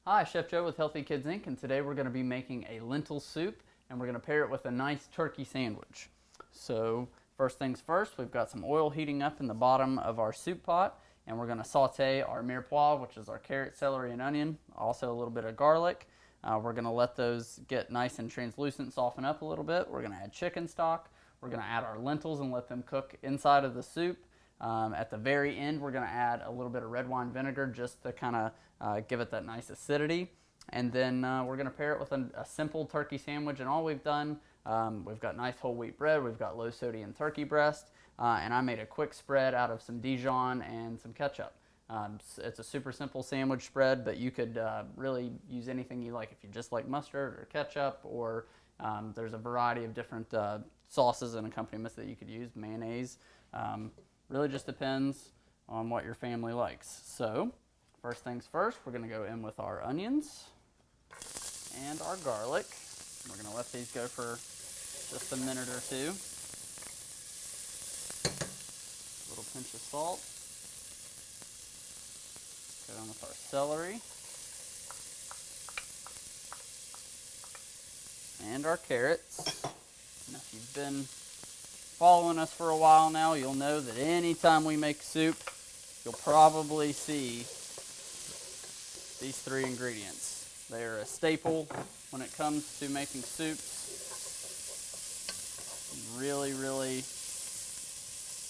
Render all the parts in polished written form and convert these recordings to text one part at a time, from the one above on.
Hi, Chef Joe with Healthy Kids Inc. and today we're going to be making a lentil soup and we're going to pair it with a nice turkey sandwich. So first things first, we've got some oil heating up in the bottom of our soup pot and we're going to saute our mirepoix, which is our carrot, celery, and onion, also a little bit of garlic. We're going to let those get nice and translucent, soften up a little bit. We're going to add chicken stock. We're going to add our lentils and let them cook inside of the soup. At the very end, we're going to add a little bit of red wine vinegar just to kind of give it that nice acidity. And then we're going to pair it with a simple turkey sandwich. And all we've done, we've got nice whole wheat bread, we've got low sodium turkey breast, and I made a quick spread out of some Dijon and some ketchup. It's a super simple sandwich spread, but you could really use anything you like. If you just like mustard or ketchup, or there's a variety of different sauces and accompaniments that you could use, mayonnaise. Really just depends on what your family likes. So first things first, we're going to go in with our onions and our garlic. We're going to let these go for just a minute or two. A little pinch of salt. Go in with our celery and our carrots. And if you've been following us for a while now, you'll know that anytime we make soup, you'll probably see these three ingredients. They are a staple when it comes to making soups. Really, really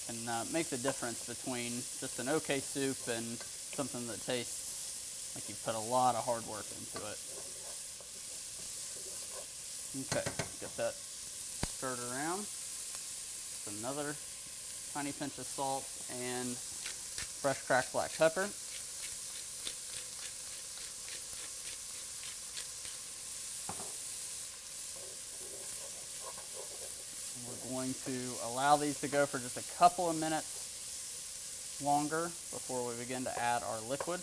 can make the difference between just an okay soup and something that tastes like you put a lot of hard work into it. Okay, get that stirred around. Another tiny pinch of salt and fresh cracked black pepper. We're going to allow these to go for just a couple of minutes longer before we begin to add our liquid.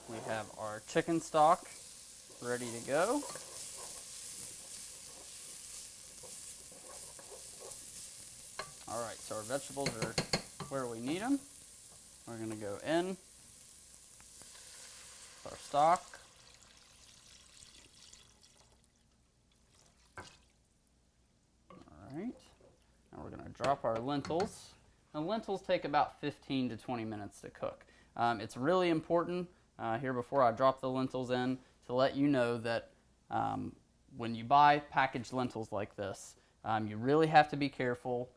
We have our chicken stock ready to go. Alright, so our vegetables are where we need them. We're going to go in with our stock. Alright, now we're going to drop our lentils. Now lentils take about 15 to 20 minutes to cook. It's really important here before I drop the lentils in to let you know that when you buy packaged lentils like this, you really have to be careful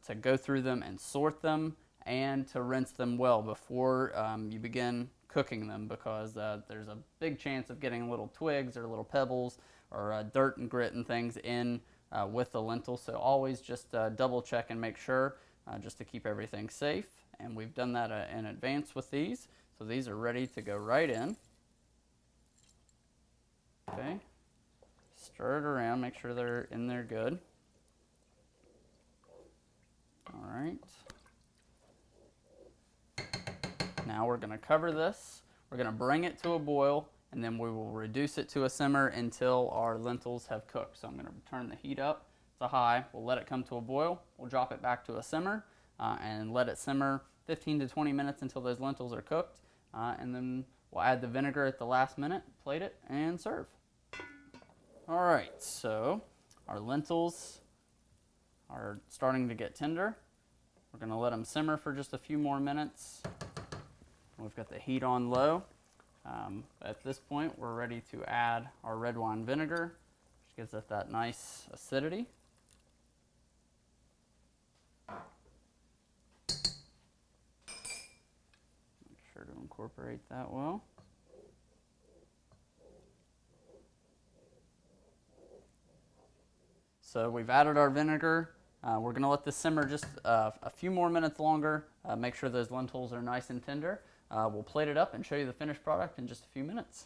to go through them and sort them and to rinse them well before you begin cooking them, because there's a big chance of getting little twigs or little pebbles or dirt and grit and things in with the lentils. So always just double check and make sure just to keep everything safe. And we've done that in advance with these. So these are ready to go right in. Okay, stir it around, make sure they're in there good. All right. Now we're going to cover this. We're going to bring it to a boil, and then we will reduce it to a simmer until our lentils have cooked. So I'm going to turn the heat up to high. We'll let it come to a boil. We'll drop it back to a simmer and let it simmer 15 to 20 minutes until those lentils are cooked. And then we'll add the vinegar at the last minute, plate it, and serve. All right, so our lentils are starting to get tender. We're going to let them simmer for just a few more minutes. We've got the heat on low. At this point, we're ready to add our red wine vinegar, which gives it that nice acidity. Make sure to incorporate that well. So we've added our vinegar. We're going to let this simmer just a few more minutes longer. Make sure those lentils are nice and tender. We'll plate it up and show you the finished product in just a few minutes.